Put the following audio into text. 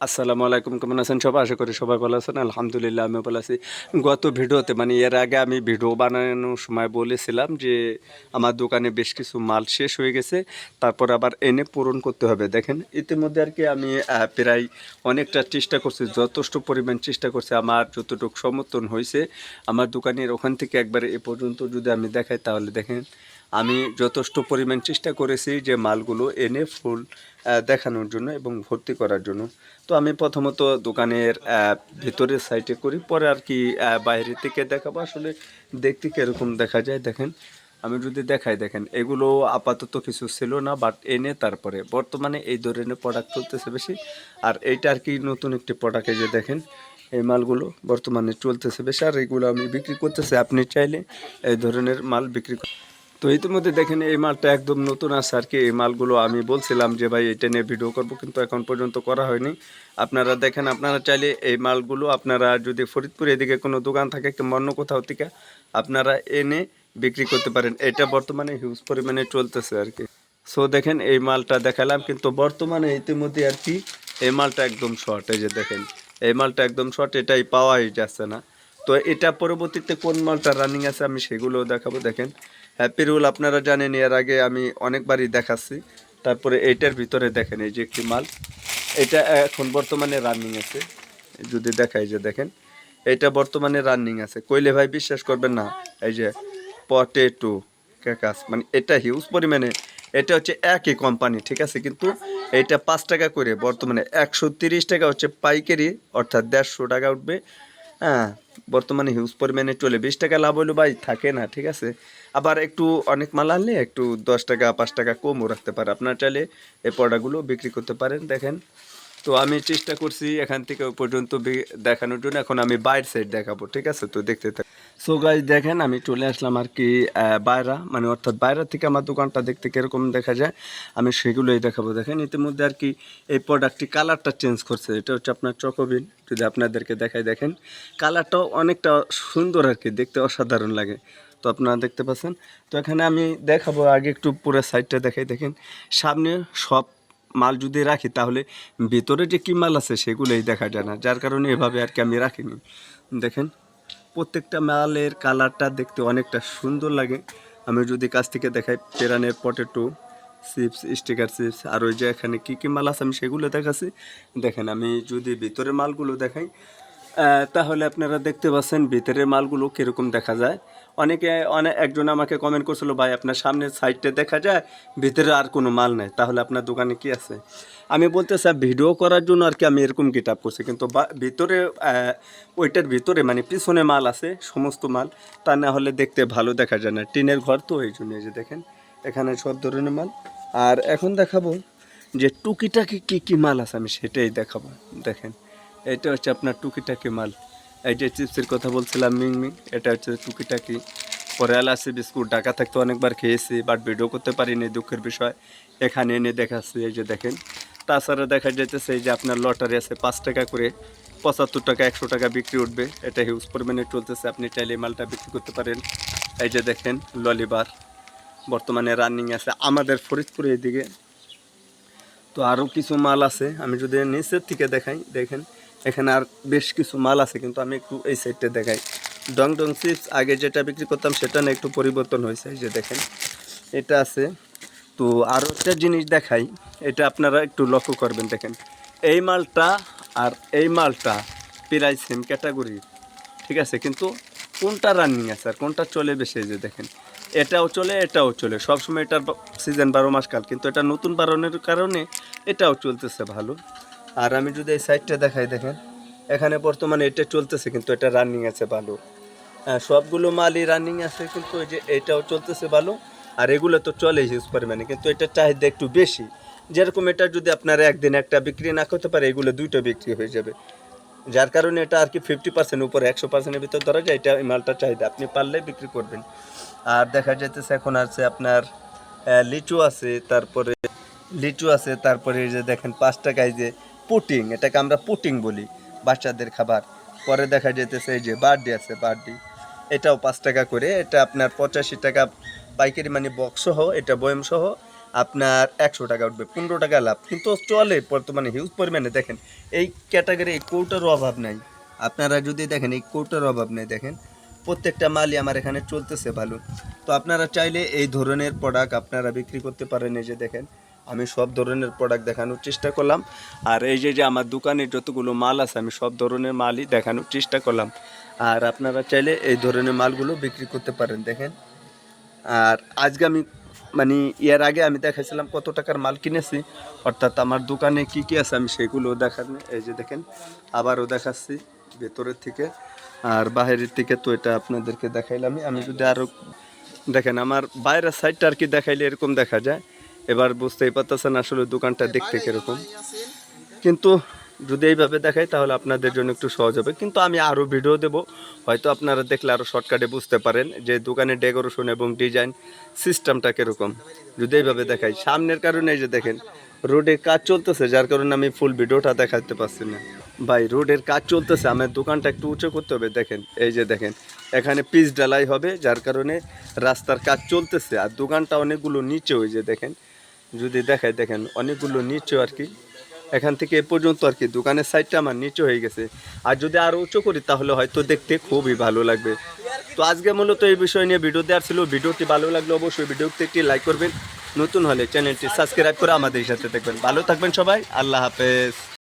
আসসালামু আলাইকুম, কেমন আছেন সবাই? আশা করি সবাই ভালো আছেন। আলহামদুলিল্লাহ আমিও ভালো আছি। গত ভিডিওতে মানে এর আগে আমি ভিডিও বানানোর সময় বলেছিলাম যে আমার দোকানে বেশ কিছু মাল শেষ হয়ে গেছে, তারপর আবার এনে পূরণ করতে হবে। দেখেন ইতিমধ্যে আর কি আমি প্রায় অনেকটা চেষ্টা করছি, যথেষ্ট পরিমাণ চেষ্টা করছি। আমার যতটুকু সমর্থন হয়েছে আমার দোকানের ওখান থেকে একবারে এ পর্যন্ত যদি আমি দেখাই তাহলে দেখেন আমি যথেষ্ট পরিমাণ চেষ্টা করেছি যে মালগুলো এনে ফুল দেখানোর জন্য এবং ভর্তি করার জন্য। তো আমি প্রথমত দোকানের ভিতরের সাইডে করি, পরে আর কি বাইরে থেকে দেখাবো আসলে দেখতে কীরকম দেখা যায়। দেখেন আমি যদি দেখাই, দেখেন এগুলো আপাতত কিছু ছিল না, বাট এনে তারপরে বর্তমানে এই ধরনের প্রোডাক্ট চলতেছে বেশি। আর এইটা আর কি নতুন একটি প্রোডাক্ট, এই যে দেখেন এই মালগুলো বর্তমানে চলতেছে বেশি, আর এগুলো আমি বিক্রি করতেছি। আপনি চাইলে এই ধরনের মাল বিক্রি তো ইতিমধ্যে দেখেন এই মালটা একদম নতুন আছে আর কি। এই মালগুলো আমি বলছিলাম যে ভাই এটা নিয়ে ভিডিও করব, কিন্তু এখন পর্যন্ত করা হয়নি। আপনারা দেখেন, আপনারা চাইলে এই মালগুলো আপনারা যদি ফরিদপুর এদিকে কোনো দোকান থাকে কিংবা অন্য কোথাও থেকে আপনারা এনে বিক্রি করতে পারেন। এটা বর্তমানে হিউজ পরিমাণে চলতেছে আর কি। সো দেখেন এই মালটা দেখালাম, কিন্তু বর্তমানে ইতিমধ্যে আর কি এই মালটা একদম শর্ট। এই যে দেখেন এই মালটা একদম শর্ট, এটাই পাওয়াই যাচ্ছে না। তো এটা পরবর্তীতে কোন মালটা রানিং আছে আমি সেগুলোও দেখাবো। দেখেন হ্যাপি রুল আপনারা জানেন, এর আগে আমি অনেকবারই দেখাচ্ছি। তারপরে এইটার ভিতরে দেখেন এই যে একটি মাল, এটা এখন বর্তমানে রানিং আছে। যদি দেখাই যে দেখেন এটা বর্তমানে রানিং আছে, কইলে ভাই বিশ্বাস করবেন না। এই যে পটেটো ক্যাকাস, মানে এটা হিউজ পরিমাণে, এটা হচ্ছে একই কোম্পানি, ঠিক আছে, কিন্তু এইটা 5 টাকা করে বর্তমানে 130 টাকা হচ্ছে পাইকারি, অর্থাৎ 150 টাকা উঠবে। হ্যাঁ, বর্তমানে হিউজ পরিমাণে চলে। 20 টাকা লাভ হইলো ভাই থাকে না, ঠিক আছে। আবার একটু অনেক মাল আনলে একটু 10 টাকা 5 টাকা কমও রাখতে পারে। আপনার চাইলে এই প্রোডাক্টগুলো বিক্রি করতে পারেন। দেখেন তো আমি চেষ্টা করছি এখান থেকে ওই পর্যন্ত দেখানোর জন্য। এখন আমি বাইরের সাইড দেখাবো, ঠিক আছে, তো দেখতে থাক। সো গাইজ দেখেন আমি চলে আসলাম আর কি বাইরা, মানে অর্থাৎ বাইরে থেকে আমার দোকানটা দেখতে কীরকম দেখা যায় আমি সেগুলোই দেখাবো। দেখেন ইতিমধ্যে আর কি এই প্রোডাক্টটি কালারটা চেঞ্জ করছে। এটা হচ্ছে আপনার চকোবিন, যদি আপনাদেরকে দেখাই দেখেন কালারটাও অনেকটা সুন্দর আর কি, দেখতে অসাধারণ লাগে। তো আপনারা দেখতে পাচ্ছেন। তো এখানে আমি দেখাবো, আগে একটু পুরো সাইডটা দেখাই। দেখেন সামনে সব মাল যদি রাখি তাহলে ভিতরে যে কী মাল আছে সেগুলোই দেখা যায় না, যার কারণে এভাবে আর কি আমি রাখিনি। দেখেন প্রত্যেকটা মালের কালারটা দেখতে অনেকটা সুন্দর লাগে। আমি যদি কাছ থেকে দেখাই, পেরানের পটেটো চিপস, স্টিকার চিপস, আর ওই যে এখানে কী কী মাল আছে আমি সেগুলো দেখাচ্ছি। দেখেন আমি যদি ভিতরের মালগুলো দেখাই তাহলে আপনারা দেখতে পাচ্ছেন ভিতরের মালগুলো কীরকম দেখা যায়। একজন আমাকে কমেন্ট করছিল, ভাই আপনার সামনের সাইডটা দেখা যায়, ভিতরে আর কোনো মাল নেই, তাহলে আপনার দোকানে কি আছে? আমি বলতে চাই ভিডিও করার জন্য আর কি আমি এরকম গেট আপ করছি, কিন্তু ভিতরে ওইটার ভিতরে মানে পিছনে মাল আছে সমস্ত মাল, তা না হলে দেখতে ভালো দেখা যায় না। টিনের ঘর তো এই জন্য। এই যে দেখেন এখানে সব ধরনের মাল। আর এখন দেখাবো যে টুকিটাকি কী কী মাল আছে আমি সেটাই দেখাবো। দেখেন এটা হচ্ছে আপনার টুকিটাকি মাল। এই যে চিপসের কথা বলছিলাম মিং, এটা হচ্ছে টুকিটাকি। পরে এলাচি বিস্কুট ঢাকা থাকতে অনেকবার খেয়েছি, বাট ভিডিও করতে পারিনি, দুঃখের বিষয়। এখানে এনে দেখাচ্ছি, এই যে দেখেন। তাছাড়া দেখা যাইতেছে এই যে আপনার লটারি আছে 5 টাকা করে, 75 টাকা 100 টাকা বিক্রি উঠবে। এটা হিউজ পরিমাণে চলতেছে, আপনি চাইলে মালটা বিক্রি করতে পারেন। এই যে দেখেন ললিবার বর্তমানে রানিং আছে আমাদের ফরিদপুরে এদিকে। তো আরও কিছু মাল আছে, আমি যদি নিচের থেকে দেখাই, দেখেন এখানে আর বেশ কিছু মাল আছে, কিন্তু আমি একটু এই সাইডটা দেখাই। ডং ডং চিপস আগে যেটা বিক্রি করতাম সেটা না একটু পরিবর্তন হয়েছে। এই যে দেখেন এটা আছে। তো আরও একটা জিনিস দেখাই, এটা আপনারা একটু লক্ষ্য করবেন। দেখেন এই মালটা আর এই মালটা প্রায় সেম ক্যাটাগরির, ঠিক আছে, কিন্তু কোনটা রানিং আছে আর কোনটা চলে বেশি। যে দেখেন এটাও চলে এটাও চলে, সবসময় এটার সিজন 12 মাস কাল, কিন্তু এটা নতুন বারণের কারণে এটাও চলতেছে ভালো। আর আমি যদি এই সাইডটা দেখাই, দেখেন এখানে বর্তমানে এটা চলতেছে, কিন্তু এটা রানিং আছে ভালো। হ্যাঁ, সবগুলো মালই রানিং আছে, কিন্তু ওই যে এটাও চলতেছে ভালো। আর এগুলো তো চলে হিউজ পরিমাণে, কিন্তু এটার চাহিদা একটু বেশি। যেরকম এটা যদি আপনারা একদিন একটা বিক্রি না করতে পারে, এগুলো 2টা বিক্রি হয়ে যাবে, যার কারণে এটা আর কি 50% উপরে 100%-এর ভিতর ধরা যায়। এটা এই মালটার চাহিদা, আপনি পারলে বিক্রি করবেন। আর দেখা যাইতেছে এখন আছে আপনার লিচু আছে, তারপরে এই যে দেখেন 5 টাকায় যে পুটিং, এটাকে আমরা পুটিং বলি, বাচ্চাদের খাবার। পরে দেখা যাইতেছে এই যে বার্থডে আছে, বার্থডে এটাও 5 টাকা করে। এটা আপনার 85 টাকা পাইকারি, মানে বক্স সহ, এটা বয়ম সহ আপনার 100 টাকা উঠবে, 15 টাকা লাভ, কিন্তু চলে বর্তমানে হিউজ পরিমাণে। দেখেন এই ক্যাটাগরি এই কৌটার অভাব নাই, আপনারা যদি দেখেন এই কৌটার অভাব নেই, দেখেন প্রত্যেকটা মালই আমার এখানে চলতেছে ভালো। তো আপনারা চাইলে এই ধরনের প্রোডাক্ট আপনারা বিক্রি করতে পারেন। এই যে দেখেন আমি সব ধরনের প্রোডাক্ট দেখানোর চেষ্টা করলাম, আর এই যে যে আমার দোকানে যতগুলো মাল আছে আমি সব ধরনের মালই দেখানোর চেষ্টা করলাম, আর আপনারা চাইলে এই ধরনের মালগুলো বিক্রি করতে পারেন। দেখেন আর আজকে আমি মানে এর আগে আমি দেখাইছিলাম কত টাকার মাল কিনেছি, অর্থাৎ আমার দোকানে কি কি আছে আমি সেগুলো দেখানো। এই যে দেখেন আবারও দেখাচ্ছি ভেতরের থেকে আর বাইরের থেকে, তো এটা আপনাদেরকে দেখাইলাম। আমি যদি আরও দেখেন আমার বাইরের সাইডটা আর কি দেখাইলে এরকম দেখা যায়, এবার বুঝতেই পারতেছেন আসলে দোকানটা দেখতে কীরকম। কিন্তু যদি এইভাবে দেখাই তাহলে আপনাদের জন্য একটু সহজ হবে, কিন্তু আমি আরও ভিডিও দেব, হয়তো আপনারা দেখলে আরও শর্টকাটে বুঝতে পারেন যে দোকানের ডেকোরেশন এবং ডিজাইন সিস্টেমটা কীরকম। যদি এইভাবে দেখাই সামনের কারণে, এই যে দেখেন রোডে কাজ চলতেছে যার কারণে আমি ফুল ভিডিওটা দেখাতে পারছি না। ভাই রোডের কাজ চলতেছে, আমার দোকানটা একটু উঁচু করতে হবে। দেখেন এই যে দেখেন এখানে পিচ ঢালাই হবে যার কারণে রাস্তার কাজ চলতেছে, আর দোকানটা অনেকগুলো নিচে, ওই যে দেখেন যদি দেখায় দেখেন অনেকগুলো নিচে আর কি, এখান থেকে এ পর্যন্ত আর কি দোকানের সাইডটা আমার নিচু হয়ে গেছে। আর যদি আরও উঁচু করি তাহলে হয়তো দেখতে খুবই ভালো লাগবে। তো আজকে মূলত এই বিষয় নিয়ে ভিডিও দেওয়ার ছিল। ভিডিওটি ভালো লাগলে অবশ্যই ভিডিওতে একটি লাইক করবেন, নতুন হলে চ্যানেলটি সাবস্ক্রাইব করে আমাদের সাথে দেখবেন। ভালো থাকবেন সবাই, আল্লাহ হাফেজ।